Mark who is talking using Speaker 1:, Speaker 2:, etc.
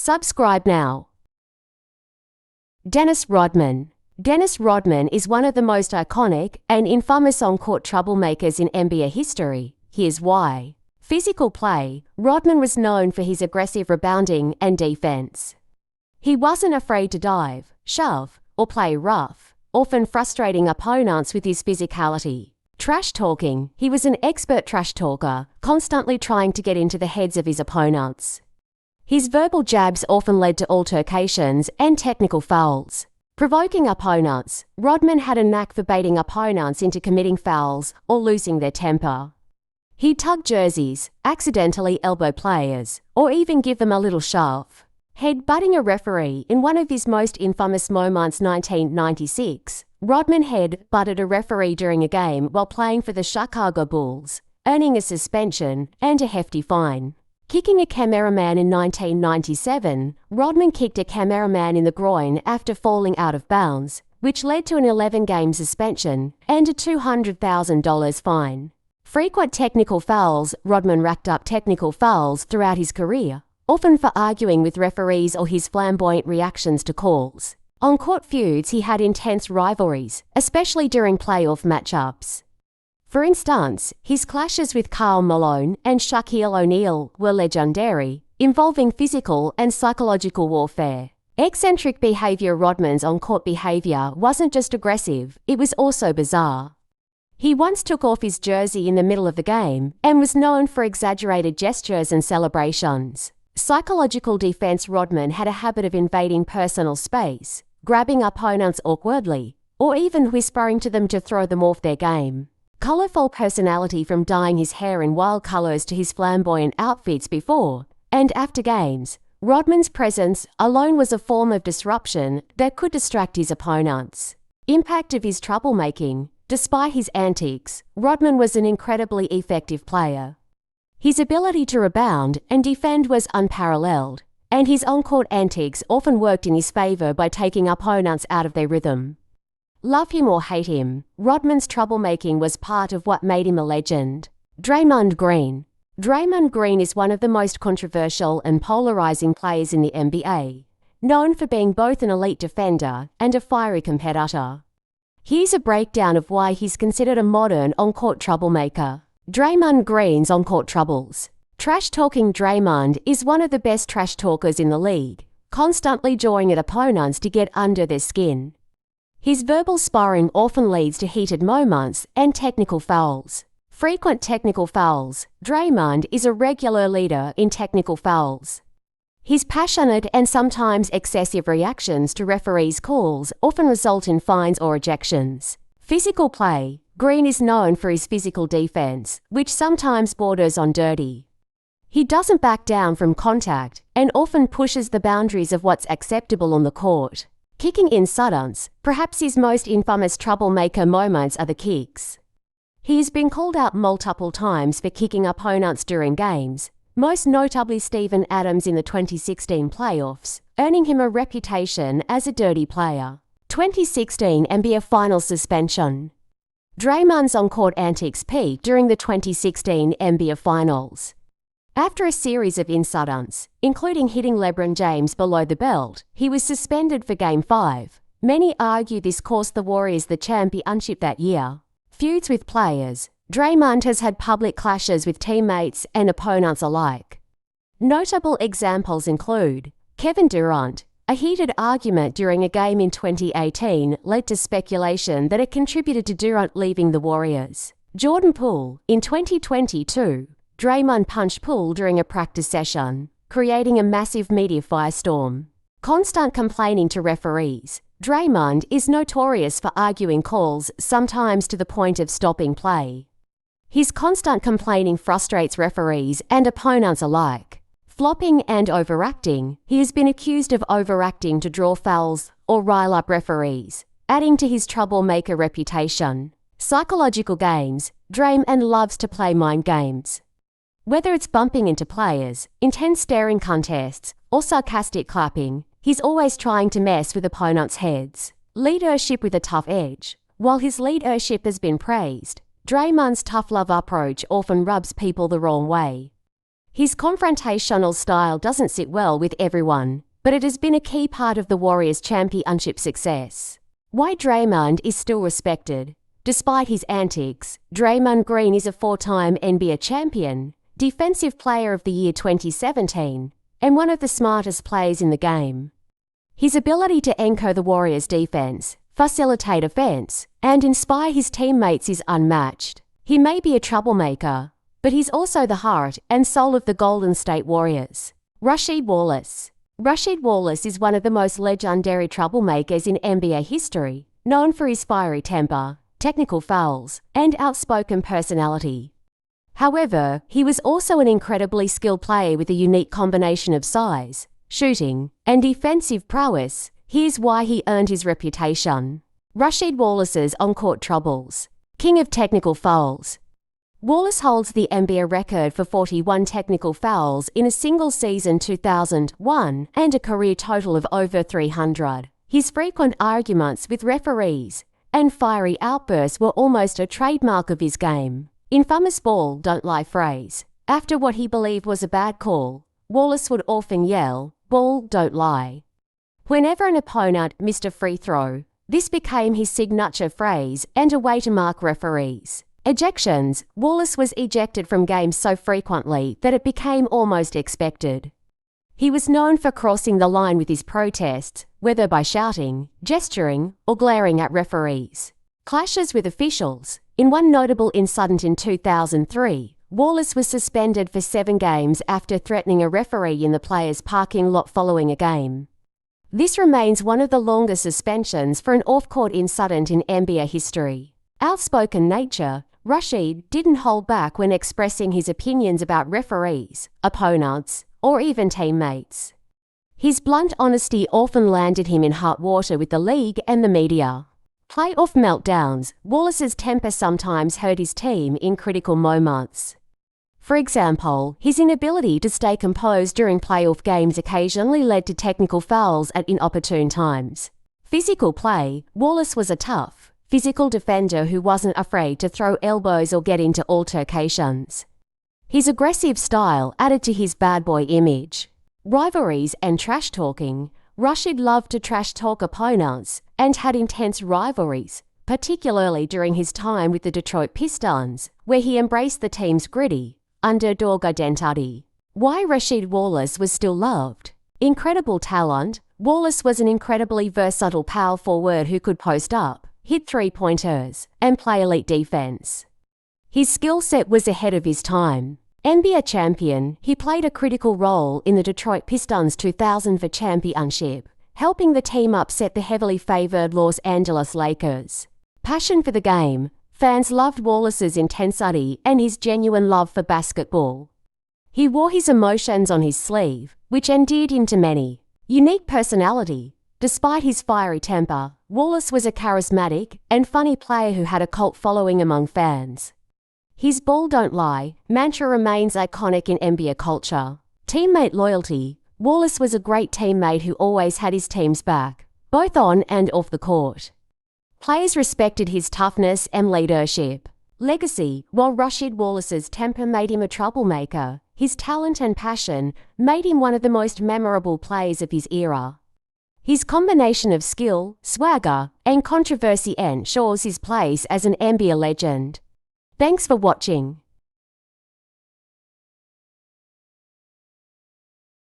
Speaker 1: Subscribe now. Dennis Rodman. Dennis Rodman is one of the most iconic and infamous on-court troublemakers in NBA history. Here's why. Physical play. Rodman was known for his aggressive rebounding and defense. He wasn't afraid to dive, shove, or play rough, often frustrating opponents with his physicality. Trash talking. He was an expert trash talker, constantly trying to get into the heads of his opponents. His verbal jabs often led to altercations and technical fouls. Provoking opponents. Rodman had a knack for baiting opponents into committing fouls or losing their temper. He'd tug jerseys, accidentally elbow players, or even give them a little shove. Head-butting a referee. In one of his most infamous moments, 1996, Rodman head-butted a referee during a game while playing for the Chicago Bulls, earning a suspension and a hefty fine. Kicking a cameraman. In 1997, Rodman kicked a cameraman in the groin after falling out of bounds, which led to an 11-game suspension and a $200,000 fine. Frequent technical fouls. Rodman racked up technical fouls throughout his career, often for arguing with referees or his flamboyant reactions to calls. On-court feuds. He had intense rivalries, especially during playoff matchups. For instance, his clashes with Karl Malone and Shaquille O'Neal were legendary, involving physical and psychological warfare. Eccentric behavior. Rodman's on-court behavior wasn't just aggressive, it was also bizarre. He once took off his jersey in the middle of the game and was known for exaggerated gestures and celebrations. Psychological defense. Rodman had a habit of invading personal space, grabbing opponents awkwardly, or even whispering to them to throw them off their game. Colorful personality. From dyeing his hair in wild colors to his flamboyant outfits before and after games, Rodman's presence alone was a form of disruption that could distract his opponents. Impact of his troublemaking. Despite his antics, Rodman was an incredibly effective player. His ability to rebound and defend was unparalleled, and his on-court antics often worked in his favor by taking opponents out of their rhythm. Love him or hate him, Rodman's troublemaking was part of what made him a legend. Draymond Green. Draymond Green is one of the most controversial and polarizing players in the NBA, known for being both an elite defender and a fiery competitor. Here's a breakdown of why he's considered a modern on-court troublemaker. Draymond Green's on-court troubles. Trash-talking. Draymond is one of the best trash talkers in the league, constantly jawing at opponents to get under their skin. His verbal sparring often leads to heated moments and technical fouls. Frequent technical fouls. Draymond is a regular leader in technical fouls. His passionate and sometimes excessive reactions to referees' calls often result in fines or ejections. Physical play. Green is known for his physical defense, which sometimes borders on dirty. He doesn't back down from contact and often pushes the boundaries of what's acceptable on the court. Kicking in stunts. Perhaps his most infamous troublemaker moments are the kicks. He has been called out multiple times for kicking opponents during games, most notably Steven Adams in the 2016 playoffs, earning him a reputation as a dirty player. 2016 NBA Finals suspension. Draymond's on-court antics peaked during the 2016 NBA Finals. After a series of incidents, including hitting LeBron James below the belt, he was suspended for Game 5. Many argue this cost the Warriors the championship that year. Feuds with players. Draymond has had public clashes with teammates and opponents alike. Notable examples include Kevin Durant. A heated argument during a game in 2018 led to speculation that it contributed to Durant leaving the Warriors. Jordan Poole. In 2022, Draymond punched Poole during a practice session, creating a massive media firestorm. Constant complaining to referees. Draymond is notorious for arguing calls, sometimes to the point of stopping play. His constant complaining frustrates referees and opponents alike. Flopping and overacting. He has been accused of overacting to draw fouls or rile up referees, adding to his troublemaker reputation. Psychological games. Draymond loves to play mind games. Whether it's bumping into players, intense staring contests, or sarcastic clapping, he's always trying to mess with opponents' heads. Leadership with a tough edge. While his leadership has been praised, Draymond's tough love approach often rubs people the wrong way. His confrontational style doesn't sit well with everyone, but it has been a key part of the Warriors' championship success. Why Draymond is still respected. Despite his antics, Draymond Green is a four-time NBA champion, Defensive Player of the Year 2017, and one of the smartest players in the game. His ability to anchor the Warriors' defense, facilitate offense, and inspire his teammates is unmatched. He may be a troublemaker, but he's also the heart and soul of the Golden State Warriors. Rasheed Wallace. Rasheed Wallace is one of the most legendary troublemakers in NBA history, known for his fiery temper, technical fouls, and outspoken personality. However, he was also an incredibly skilled player with a unique combination of size, shooting, and defensive prowess. Here's why he earned his reputation. Rasheed Wallace's on-court troubles. King of technical fouls. Wallace holds the NBA record for 41 technical fouls in a single season 2001 and a career total of over 300. His frequent arguments with referees and fiery outbursts were almost a trademark of his game. Infamous "ball don't lie" phrase. After what he believed was a bad call, Wallace would often yell, "Ball don't lie." Whenever an opponent missed a free throw, this became his signature phrase and a way to mark referees. Ejections. Wallace was ejected from games so frequently that it became almost expected. He was known for crossing the line with his protests, whether by shouting, gesturing, or glaring at referees. Clashes with officials. In one notable incident in 2003, Wallace was suspended for 7 games after threatening a referee in the players' parking lot following a game. This remains one of the longest suspensions for an off-court incident in NBA history. Outspoken nature. Rasheed didn't hold back when expressing his opinions about referees, opponents, or even teammates. His blunt honesty often landed him in hot water with the league and the media. Playoff meltdowns. Wallace's temper sometimes hurt his team in critical moments. For example, his inability to stay composed during playoff games occasionally led to technical fouls at inopportune times. Physical play. Wallace was a tough, physical defender who wasn't afraid to throw elbows or get into altercations. His aggressive style added to his bad boy image. Rivalries and trash talking. Rasheed loved to trash talk opponents and had intense rivalries, particularly during his time with the Detroit Pistons, where he embraced the team's gritty, underdog identity. Why Rasheed Wallace was still loved. Incredible talent. Wallace was an incredibly versatile power forward who could post up, hit three-pointers, and play elite defense. His skill set was ahead of his time. NBA champion, he played a critical role in the Detroit Pistons' 2004 championship, helping the team upset the heavily favored Los Angeles Lakers. Passion for the game. Fans loved Wallace's intensity and his genuine love for basketball. He wore his emotions on his sleeve, which endeared him to many. Unique personality. Despite his fiery temper, Wallace was a charismatic and funny player who had a cult following among fans. His "ball don't lie" mantra remains iconic in NBA culture. Teammate loyalty. Wallace was a great teammate who always had his team's back, both on and off the court. Players respected his toughness and leadership. Legacy. While Rasheed Wallace's temper made him a troublemaker, his talent and passion made him one of the most memorable players of his era. His combination of skill, swagger, and controversy ensures his place as an NBA legend. Thanks for watching.